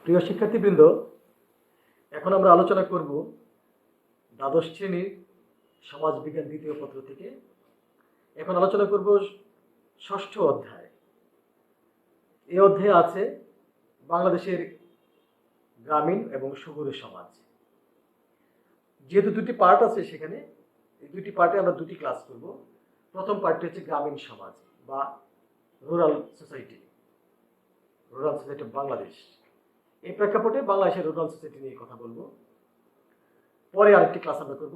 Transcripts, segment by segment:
প্রিয় শিক্ষার্থীবৃন্দ, এখন আমরা আলোচনা করব দ্বাদশ শ্রেণীর সমাজবিজ্ঞান দ্বিতীয় পত্র থেকে। এখন আলোচনা করব ষষ্ঠ অধ্যায়। এই অধ্যায়ে আছে বাংলাদেশের গ্রামীণ এবং শহুরে সমাজ। যেহেতু দুটি পার্ট আছে সেখানে, এই দুটি পার্টে আমরা দুটি ক্লাস করব। প্রথম পার্টটি হচ্ছে গ্রামীণ সমাজ বা rural society, rural society of Bangladesh. এই প্রেক্ষাপটে বাংলাদেশের রুরাল সোসাইটি নিয়ে কথা বলবো। পরে আরেকটি ক্লাস আমরা করব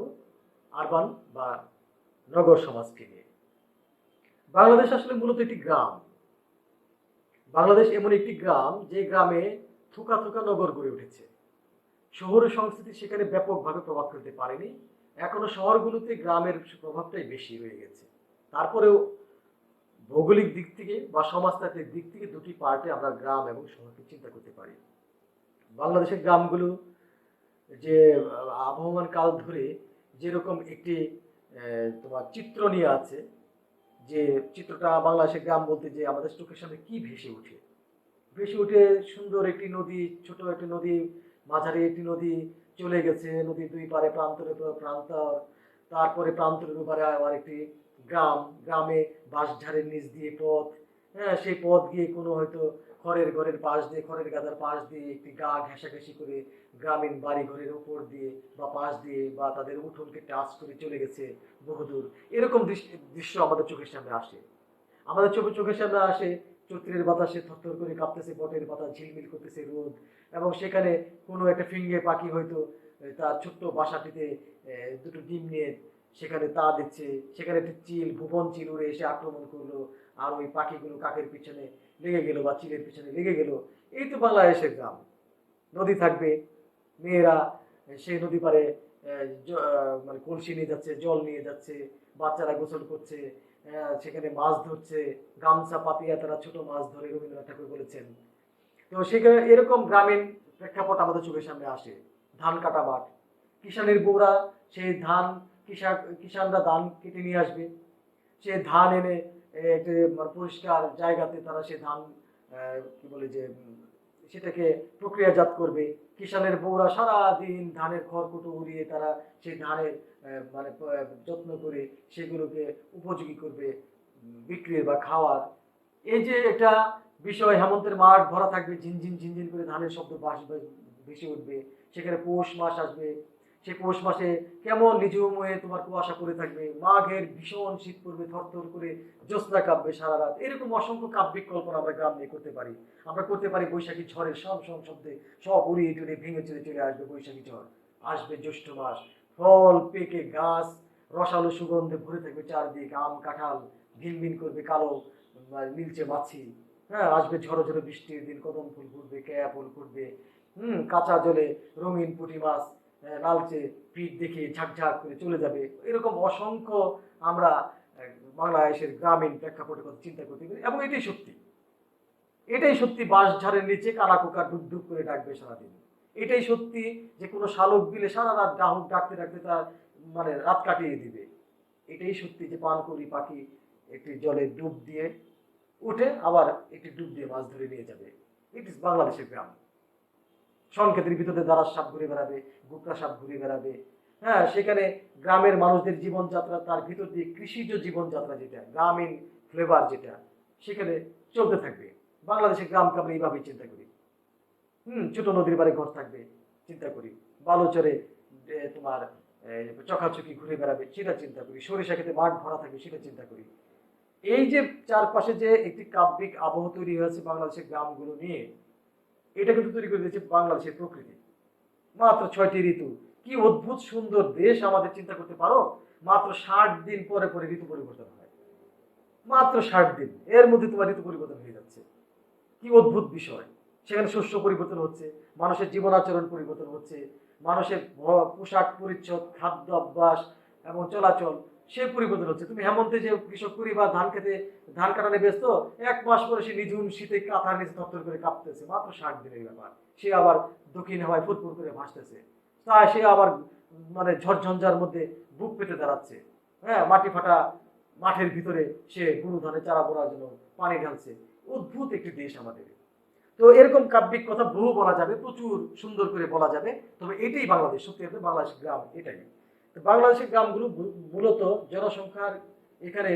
আরবান বা নগর সমাজকে নিয়ে। বাংলাদেশ আসলে মূলত একটি গ্রাম। বাংলাদেশ এমন একটি গ্রাম যে গ্রামে থোকা থোকা নগর গড়ে উঠেছে। শহরের সংস্কৃতি সেখানে ব্যাপকভাবে প্রভাব ফেলতে পারেনি। এখনো শহরগুলোতে গ্রামের প্রভাবটাই বেশি রয়ে গেছে। তারপরেও ভৌগোলিক দিক থেকে বা সমাজতান্ত্রিক দিক থেকে দুটি পার্টে আমরা গ্রাম এবং শহরকে চিন্তা করতে পারি। বাংলাদেশের গ্রামগুলো যে আবহমান কাল ধরে যেরকম একটি তোমার চিত্র নিয়ে আছে, যে চিত্রটা বাংলাদেশের গ্রাম বলতে যে আমাদের চোখের সামনে কি ভেসে উঠে সুন্দর একটি নদী, ছোট একটি নদী, মাঝারি একটি নদী চলে গেছে, নদীর দুই পারে প্রান্তরের পর প্রান্তর, তারপরে প্রান্তরের উপরে আবার একটি গ্রামে বাঁশঝাড়ের নিচ দিয়ে পথ, সেই পথ গিয়ে কোনো হয়তো খড়ের ঘরের পাশ দিয়ে, খড়ের গাদার পাশ দিয়ে একটি গা ঘেঁষাঘেঁষি করে গ্রামীণ বাড়ি ঘরের উপর দিয়ে বা পাশ দিয়ে বা তাদের উঠোনকে টাচ করে চলে গেছে বহুদূর। এরকম দৃশ্য আমাদের চোখের সামনে আসে। আমাদের চোখের সামনে আসে চৈত্রের বাতাসে থরথর করে কাঁপতেছে বটের পাতা, ঝিলমিল করতেছে রোদ, এবং সেখানে কোনো একটা ফিঙ্গে পাখি হয়তো তার ছোট্ট বাসাটিতে দুটো ডিম নিয়ে সেখানে তা দিচ্ছে। সেখানে একটি ভুবন চিল উড়ে এসে আক্রমণ করলো, আর ওই পাখিগুলো কাকের পিছনে লেগে গেল বা চিলের পিছনে লেগে গেল। এই তো বাংলাদেশের গ্রাম। নদী থাকবে, মেয়েরা সেই নদী পারে মানে কলসি নিয়ে যাচ্ছে, জল নিয়ে যাচ্ছে, বাচ্চারা গোসল করছে, সেখানে মাছ ধরছে, গামছা পাতিয়া তারা ছোট মাছ ধরে, রবীন্দ্রনাথ ঠাকুর বলেছেন। তো সেখানে এরকম গ্রামীণ প্রেক্ষাপট আমাদের চোখের সামনে আসে। ধান কাটা মাঠ, কিষানের বউরা সেই ধান, কিষানরা ধান কেটে নিয়ে আসবে, সে ধান এনে একটি পরিষ্কার জায়গাতে তারা সে ধান কি বলে যে সেটাকে প্রক্রিয়াজাত করবে। কিষানের বউরা সারাদিন ধানের খড়কুটো উড়িয়ে তারা সেই ধানের মানে যত্ন করে সেগুলোকে উপযোগী করবে বিক্রির বা খাওয়ার। এই যে একটা বিষয়, হেমন্তের মাঠ ভরা থাকবে, ঝিনঝিন ঝিনঝিন করে ধানের শব্দ ভেসে উঠবে। সেখানে পৌষ মাস আসবে, সেই পৌষ মাসে কেমন নিঝুম হয়ে তোমার কুয়াশা পড়ে থাকবে, মাঘের ভীষণ শীত পড়বে, থরথর করে জ্যোৎস্না কাঁপবে সারা রাত। এরকম অসংখ্য কাব্যিক কল্পনা আমরা গ্রাম নিয়ে করতে পারি। আমরা করতে পারি বৈশাখী ঝড়ের সব শব্দে সব উড়িয়ে টুড়িয়ে ভেঙে চলে আসবে বৈশাখী ঝড়। আসবে জ্যৈষ্ঠ মাস, ফল পেকে গাছ রসালো সুগন্ধে ভরে থাকবে চারদিক, আম কাঁঠাল ভিনভিন করবে কালো নীলচে মাছি। আসবে ঝড়ো ঝড়ো বৃষ্টির দিন, কদম ফুল ফুটবে, কেয়া ফুল ফুটবে, কাঁচা জলে রঙিন পুঁটি মাছ লালচে পিঠ দেখে ঝাঁকঝাঁক করে চলে যাবে। এরকম অসংখ্য আমরা বাংলাদেশের গ্রামীণ প্রেক্ষাপটের কথা চিন্তা করতে পারি, এবং এটাই সত্যি বাঁশঝাড়ের নিচে কানাকোকা ডুব ডুব করে ডাকবে সারাদিন। এটাই সত্যি যে কোনো শালক বিলে সারা রাত ডাহুক ডাকতে ডাকতে তার মানে রাত কাটিয়ে দিবে। এটাই সত্যি যে পানকৌড়ি পাখি একটি জলে ডুব দিয়ে উঠে আবার একটি ডুব দিয়ে মাছ ধরে নিয়ে যাবে। ইট ইজ বাংলাদেশের গ্রাম। সংক্ষেতের ভিতরে দাঁড়ার সাপ ঘুরে বেড়াবে, গুকরা সাপ ঘুরে বেড়াবে। সেখানে গ্রামের মানুষদের জীবনযাত্রা, তার ভিতর দিয়ে কৃষিজ জীবনযাত্রা, যেটা গ্রামীণ ফ্লেভার, যেটা সেখানে চলতে থাকবে। বাংলাদেশের গ্রামকে আমরা এইভাবেই চিন্তা করি। ছোট নদীর পাড়ে ঘর থাকবে, চিন্তা করি। বালুচরে তোমার চকাচকি ঘুরে বেড়াবে, সেটা চিন্তা করি। সরিষা খেতে মাঠ ভরা থাকবে, সেটা চিন্তা করি। এই যে চারপাশে যে একটি কাব্যিক আবহ তৈরি হয়েছে বাংলাদেশের গ্রামগুলো নিয়ে, এটা কিন্তু তৈরি করে দিয়েছে বাংলাদেশের প্রকৃতি। মাত্র 6টি ঋতু, কি অদ্ভুত সুন্দর দেশ আমাদের, চিন্তা করতে পারো। মাত্র 60 দিন পরে পরে ঋতু পরিবর্তন হয়, মাত্র 60 দিন, এর মধ্যে তোমার ঋতু পরিবর্তন হয়ে যাচ্ছে। কি অদ্ভুত বিষয়। সেখানে শস্য পরিবর্তন হচ্ছে, মানুষের জীবন আচরণ পরিবর্তন হচ্ছে, মানুষের পোশাক পরিচ্ছদ, খাদ্য অভ্যাস এবং চলাচল সে পরিবর্তন হচ্ছে। তুমি হেমন্তে যে কৃষক করি বা ধান খেতে ধান কাটানে ব্যস্ত, 1 মাস পরে সে নিঝুম শীতে কাঁথার নিচে থরথর করে কাঁপতেছে। মাত্র 60 দিনের ব্যাপার। সে আবার দক্ষিণ হাওয়ায় ফুরফুর করে ভাসতেছে, তাই সে আবার মানে ঝড়ঝঞ্ঝার মধ্যে বুক পেতে দাঁড়াচ্ছে। মাটি ফাটা মাঠের ভিতরে সে গুরু ধানে চারা পড়ার জন্য পানি ঢালছে। অদ্ভুত একটি দেশ আমাদের। তো এরকম কাব্যিক কথা বহু বলা যাবে, প্রচুর সুন্দর করে বলা যাবে। তবে এটাই বাংলাদেশ, সত্যি কথা বাংলাদেশের গ্রাম এটাই। তো বাংলাদেশের গ্রামগুলো মূলত জনসংখ্যার এখানে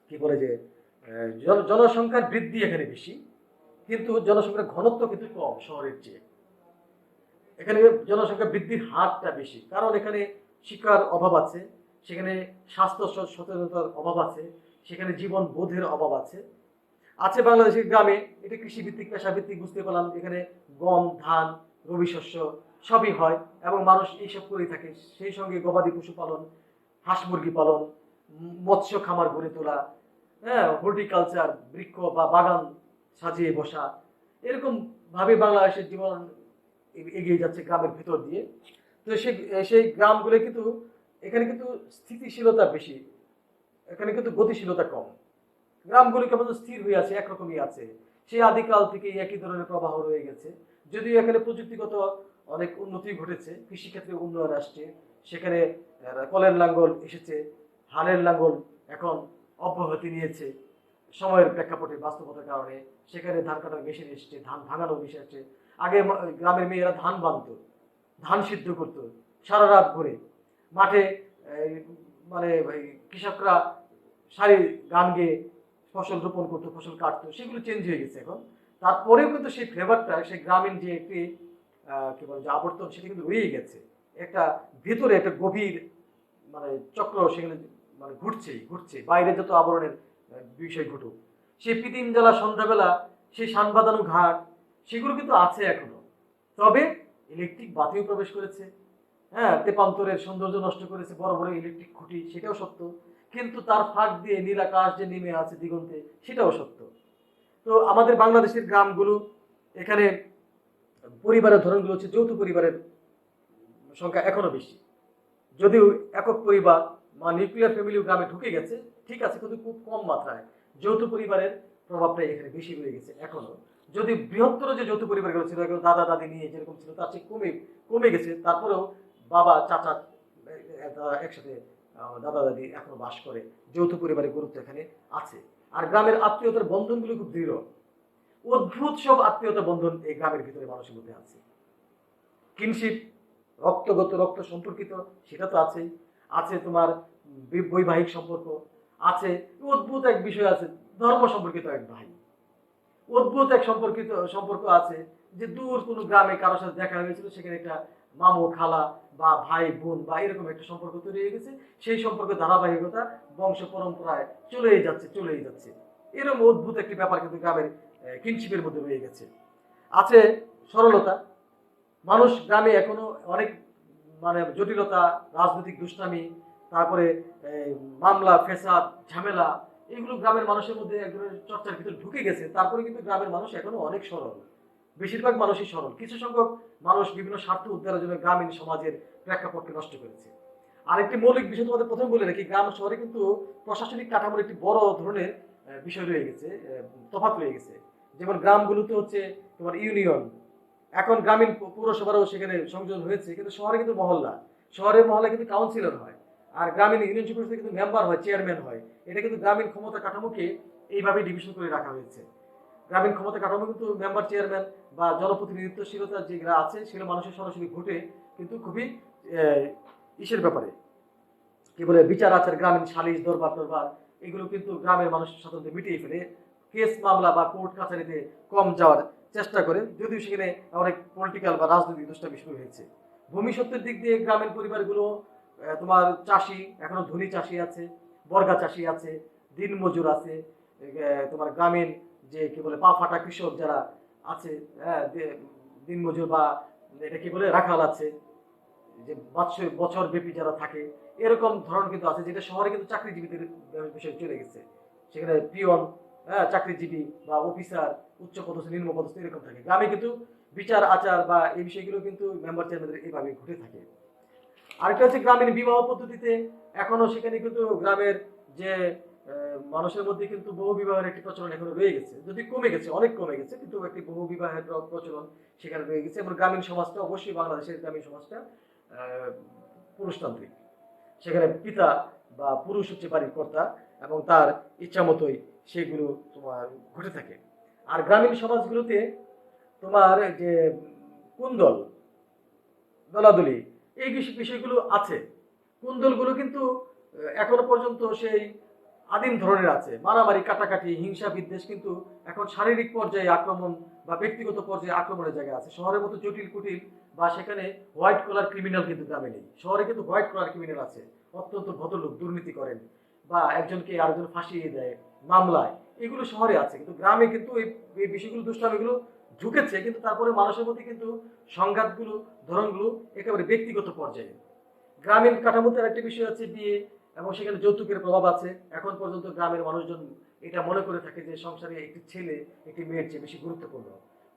কি বলে যে জনসংখ্যার বৃদ্ধি এখানে বেশি, কিন্তু জনসংখ্যার ঘনত্ব কিন্তু কম শহরের চেয়ে। এখানে জনসংখ্যা বৃদ্ধির হারটা বেশি, কারণ এখানে শিক্ষার অভাব আছে, সেখানে স্বাস্থ্য সচেতনতার অভাব আছে, সেখানে জীবন বোধের অভাব আছে। আছে বাংলাদেশের গ্রামে এটা কৃষিভিত্তিক পেশাভিত্তিক, বুঝতে পারলাম এখানে গম ধান রবি শস্য সবই হয় এবং মানুষ এইসব করে থাকে। সেই সঙ্গে গবাদি পশু পালন, হাঁস মুরগি পালন, মৎস্য খামার গড়ে তোলা, হ্যাঁ, হর্টিকালচার, বৃক্ষ বা বাগান সাজিয়ে বসা, এরকম ভাবে বাংলাদেশের জীবন এগিয়ে যাচ্ছে গ্রামের ভিতর দিয়ে। তো সেই গ্রামগুলো কিন্তু এখানে কিন্তু স্থিতিশীলতা বেশি, এখানে কিন্তু গতিশীলতা কম। গ্রামগুলি কেমন স্থির হয়ে আছে, একরকমই আছে, সেই আদিকাল থেকে একই ধরনের প্রবাহ রয়ে গেছে। যদিও এখানে প্রযুক্তিগত অনেক উন্নতি ঘটেছে, কৃষিক্ষেত্রে উন্নয়ন আসছে, সেখানে কলের লাঙ্গল এসেছে, হালের লাঙ্গল এখন অব্যাহতি নিয়েছে সময়ের প্রেক্ষাপটে, বাস্তবতার কারণে। সেখানে ধান কাটার মেশিন এসেছে, ধান ভাঙানো মেশিন এসেছে। আগে গ্রামের মেয়েরা ধান বানতো, ধান সিদ্ধ করতো সারা রাত ভরে মাঠে, মানে কৃষকরা সারি গান গেয়ে ফসল রোপণ করতো, ফসল কাটতো, সেগুলো চেঞ্জ হয়ে গেছে এখন। তারপরেও কিন্তু সেই ফ্লেভারটা, সেই গ্রামীণ যে একটি কি বলে যে আবর্তন, সেটা কিন্তু রয়েই গেছে। একটা ভেতরে একটা গভীর মানে চক্র সেখানে মানে ঘুরছেই ঘুরছে, বাইরে যত আবরণের বিষয় ঘটুক। সেই পিদিম জ্বালা সন্ধ্যাবেলা, সেই সান বাঁধানো ঘাট, সেগুলো কিন্তু আছে এখনো। তবে ইলেকট্রিক বাতিও প্রবেশ করেছে, হ্যাঁ, তেপান্তরের সৌন্দর্য নষ্ট করেছে বড় বড় ইলেকট্রিক খুঁটি, সেটাও সত্য। কিন্তু তার ফাঁক দিয়ে নীল আকাশ যে নেমে আছে দিগন্তে, সেটাও সত্য। তো আমাদের বাংলাদেশের গ্রামগুলো, এখানে পরিবারের ধরনগুলো হচ্ছে যৌথ পরিবারের সংখ্যা এখনো বেশি। যদিও একক পরিবার বা নিউক্লিয়ার ফ্যামিলিও গ্রামে ঢুকে গেছে, ঠিক আছে, কিন্তু খুব কম মাত্রায়। যৌথ পরিবারের প্রভাবটা এখানে বেশি রয়ে গেছে এখনো। যদি বৃহত্তর যে যৌথ পরিবারগুলো ছিল, দাদা দাদি নিয়ে যেরকম ছিল, তার চেয়ে কমে কমে গেছে। তারপরেও বাবা চাচা একসাথে দাদা দাদি এখনো বাস করে, যৌথ পরিবারের গুরুত্ব এখানে আছে। আর গ্রামের আত্মীয়তার বন্ধনগুলো খুব দৃঢ়, অদ্ভুত সব আত্মীয়তা বন্ধন এই গ্রামের ভিতরে মানুষের মধ্যে আছে। কিনশিপ, রক্তগত রক্ত সম্পর্কিত, সেটা তো আছেই। আছে তোমার বৈবাহিক সম্পর্ক আছে, অদ্ভুত এক বিষয় আছে, ধর্ম সম্পর্কিত এক ভাই, অদ্ভুত এক সম্পর্ক আছে, যে দূর কোনো গ্রামে কারোর সাথে দেখা হয়েছিল, সেখানে একটা মামু খালা বা ভাই বোন বা এরকম একটা সম্পর্ক তৈরি হয়ে গেছে। সেই সম্পর্কের ধারাবাহিকতা বংশ পরম্পরায় চলেই যাচ্ছে। এরকম অদ্ভুত একটি ব্যাপার কিন্তু গ্রামের কিনশিপের মধ্যে রয়ে গেছে। আছে সরলতা, মানুষ গ্রামে এখনো অনেক মানে জটিলতা, রাজনৈতিক দুষ্টামি, তারপরে মামলা ফেসাদ ঝামেলা, এগুলো গ্রামের মানুষের মধ্যে এক ধরনের চর্চার ভিতরে ঢুকে গেছে। তারপরে কিন্তু গ্রামের মানুষ এখনো অনেক সরল, বেশিরভাগ মানুষই সরল। কিছু সংখ্যক মানুষ বিভিন্ন স্বার্থ উদ্ধারের জন্য গ্রামীণ সমাজের প্রেক্ষাপটকে নষ্ট করেছে। আরেকটি মৌলিক বিষয় তোমাদের প্রথমে বলে রাখি, গ্রাম শহরে কিন্তু প্রশাসনিক কাঠামোর একটি বড় ধরনের বিষয় রয়ে গেছে, তফাৎ রয়ে গেছে। যেমন গ্রামগুলোতে হচ্ছে তোমার ইউনিয়ন, এখন গ্রামীণ পৌরসভারও সেখানে সংযোজন হয়েছে, কিন্তু শহরে কিন্তু মহল্লা, শহরের মহল্লা কিন্তু কাউন্সিলর হয়, আর গ্রামীণ ইউনিয়ন পরিষদে কিন্তু মেম্বার হয়, চেয়ারম্যান হয়। এটা কিন্তু গ্রামীণ ক্ষমতা কাঠামোকে এইভাবে ডিভিশন করে রাখা হয়েছে। গ্রামীণ ক্ষমতা কাঠামো কিন্তু মেম্বার চেয়ারম্যান বা জনপ্রতিনিধিত্বশীলতা যেগুলো আছে, সেগুলো মানুষের সরাসরি ঘটে, কিন্তু খুবই ইসের ব্যাপারে কি বলে বিচার আচার, গ্রামীণ সালিশ দরবার টরবার, এগুলো কিন্তু গ্রামের মানুষ সাধারণত মিটিয়ে ফেলে, কেস মামলা বা কোর্ট কাছারিতে কম যাওয়ার চেষ্টা করে, যদিও সেখানে অনেক পলিটিক্যাল বা রাজনৈতিক দুষ্টামি শুরু হয়েছে। ভূমিসত্ত্বের দিক দিয়ে গ্রামীণ পরিবারগুলো তোমার চাষি, এখনো ধনী চাষি আছে, বর্গা চাষি আছে, দিনমজুর আছে, তোমার গ্রামীণ যে কি বলে পা ফাটা কৃষক যারা আছে, দিনমজুর বা এটা কি বলে রাখাল আছে, যে বছর ব্যাপী যারা থাকে, এরকম ধরন কিন্তু আছে, যেটা শহরে কিন্তু চাকরিজীবীদের বিষয় চলে গেছে। সেখানে পিয়ন, চাকরিজীবী বা অফিসার, উচ্চ পদস্থ নিম্ন পদস্থ এরকম থাকে। গ্রামে কিন্তু বিচার আচার বা এই বিষয়গুলো কিন্তু মেম্বার চেয়ারম্যানদের এইভাবে ঘটে থাকে। আরেকটা হচ্ছে গ্রামীণ বিবাহ পদ্ধতিতে এখনো সেখানে কিন্তু গ্রামের যে মানুষের মধ্যে কিন্তু বহু বিবাহের একটি প্রচলন এখনো রয়ে গেছে, যদি কমে গেছে, অনেক কমে গেছে, কিন্তু একটি বহু বিবাহের প্রচলন সেখানে রয়ে গেছে। এবং গ্রামীণ সমাজটা অবশ্যই, বাংলাদেশের গ্রামীণ সমাজটা পুরুষতান্ত্রিক, সেখানে পিতা বা পুরুষ হচ্ছে বাড়ির কর্তা এবং তার ইচ্ছা মতোই সেগুলো তোমার ঘটে থাকে। আর গ্রামীণ সমাজগুলোতে তোমার যে কুন্দল, দলাদলি, এই বিষয়গুলো আছে। কুন্দলগুলো কিন্তু এখনো পর্যন্ত সেই আদিম ধরনের আছে। মারামারি, কাটাকাটি, হিংসা বিদ্বেষ কিন্তু এখন শারীরিক পর্যায়ে আক্রমণ বা ব্যক্তিগত পর্যায়ে আক্রমণের জায়গা আছে। শহরের মতো জটিল কুটিল বা সেখানে হোয়াইট কলার ক্রিমিনাল কিন্তু গ্রামে নেই। শহরে কিন্তু হোয়াইট কলার ক্রিমিনাল আছে, অত্যন্ত ভদ্রলোক, দুর্নীতি করেন বা একজনকে আরেকজন ফাঁসিয়ে দেয় মামলায়, এগুলো শহরে আছে। কিন্তু গ্রামে কিন্তু এই বিষয়গুলো, দুষ্টামিগুলো ঢুকেছে, কিন্তু তারপরে মানুষের মধ্যে কিন্তু সংঘাতগুলো, ধরনগুলো একেবারে ব্যক্তিগত পর্যায়ে। গ্রামীণ কাঠামোতে আরেকটা বিষয় আছে বিয়ে, এবং সেখানে যৌতুকের প্রভাব আছে। এখন পর্যন্ত গ্রামের মানুষজন এটা মনে করে থাকে যে সংসারে একটি ছেলে একটি মেয়ের চেয়ে বেশি গুরুত্বপূর্ণ।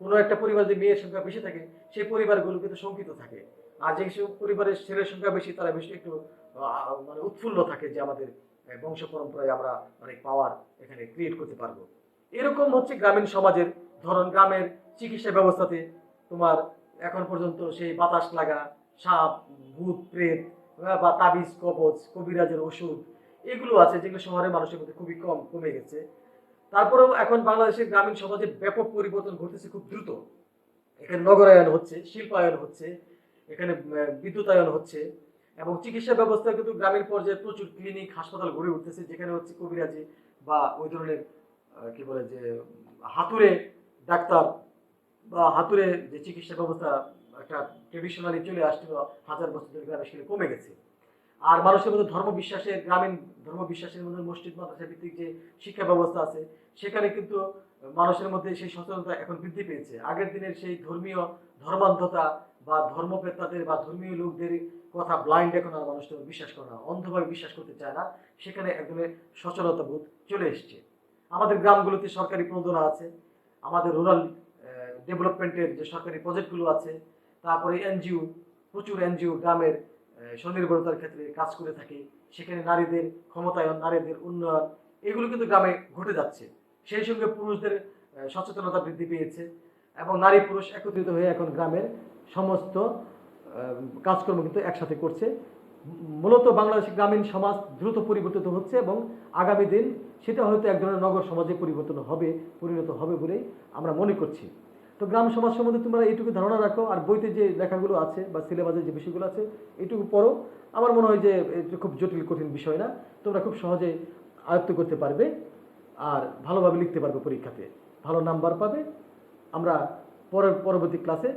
কোনো একটা পরিবার যে মেয়ের সংখ্যা বেশি থাকে, সেই পরিবারগুলো কিন্তু শঙ্কিত থাকে। আর যেসব পরিবারের ছেলের সংখ্যা বেশি, তারা বেশি একটু মানে উৎফুল্ল থাকে যে আমাদের বংশ পরম্পরায় আমরা অনেক পাওয়ার এখানে ক্রিয়েট করতে পারবো। এরকম হচ্ছে গ্রামীণ সমাজের ধরন। গ্রামের চিকিৎসা ব্যবস্থাতে তোমার এখন পর্যন্ত সেই বাতাস লাগা, সাপ, ভূত, প্রেত বা তাবিজ, কবচ, কবিরাজের ওষুধ, এগুলো আছে যেগুলো শহরের মানুষের মধ্যে খুবই কমে গেছে। তারপরেও এখন বাংলাদেশের গ্রামীণ সমাজে ব্যাপক পরিবর্তন ঘটতেছে খুব দ্রুত। এখানে নগরায়ন হচ্ছে, শিল্পায়ন হচ্ছে, এখানে বিদ্যুতায়ন হচ্ছে, এবং চিকিৎসা ব্যবস্থা কিন্তু গ্রামীণ পর্যায়ে প্রচুর ক্লিনিক, হাসপাতাল গড়ে উঠতেছে, যেখানে হচ্ছে কবিরাজি বা ওই ধরনের কি বলে যে হাতুড়ে ডাক্তার বা হাতুড়ে যে চিকিৎসা ব্যবস্থা একটা ট্রেডিশনালি চলে আসছিল হাজার বছর ধরে, গ্রামে সেগুলো কমে গেছে। আর মানুষের মধ্যে ধর্মবিশ্বাসের, গ্রামীণ ধর্মবিশ্বাসের মধ্যে মসজিদ মাদ্রাসা ভিত্তিক যে শিক্ষা ব্যবস্থা আছে, সেখানে কিন্তু মানুষের মধ্যে সেই সচেতনতা এখন বৃদ্ধি পেয়েছে। আগের দিনের সেই ধর্মীয় ধর্মান্ধতা বা ধর্মপ্রেতাদের বা ধর্মীয় লোকদের কথা ব্লাইন্ড এখন আর মানুষ বিশ্বাস করে না, অন্ধভাবে বিশ্বাস করতে চায় না। সেখানে একদমই সচেতনতা বোধ চলে এসছে। আমাদের গ্রামগুলোতে সরকারি প্রণোদনা আছে, আমাদের রুরাল ডেভেলপমেন্টের যে সরকারি প্রজেক্টগুলো আছে, তারপরে এনজিও, প্রচুর এনজিও গ্রামের স্বনির্ভরতার ক্ষেত্রে কাজ করে থাকে। সেখানে নারীদের ক্ষমতায়ন, নারীদের উন্নয়ন, এগুলো কিন্তু গ্রামে ঘটে যাচ্ছে। সেই সঙ্গে পুরুষদের সচেতনতা বৃদ্ধি পেয়েছে, এবং নারী পুরুষ একত্রিত হয়ে এখন গ্রামের সমস্ত কাজকর্ম কিন্তু একসাথে করছে। মূলত বাংলাদেশের গ্রামীণ সমাজ দ্রুত পরিবর্তিত হচ্ছে, এবং আগামী দিন সেটা হয়তো এক ধরনের নগর সমাজে পরিণত হবে বলেই আমরা মনে করছি। তো গ্রাম সমাজ সম্বন্ধে তোমরা এইটুকু ধারণা রাখো, আর বইতে যে লেখাগুলো আছে বা সিলেবাসে যে বিষয়গুলো আছে এইটুকু পড়ো। আমার মনে হয় যে এটা খুব জটিল কঠিন বিষয় না, তোমরা খুব সহজে আয়ত্ত করতে পারবে আর ভালোভাবে লিখতে পারবে, পরীক্ষাতে ভালো নাম্বার পাবে। আমরা পরবর্তী ক্লাসে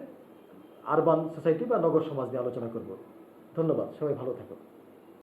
আরবান সোসাইটি বা নগর সমাজ নিয়ে আলোচনা করব। ধন্যবাদ, সবাই ভালো থাকো।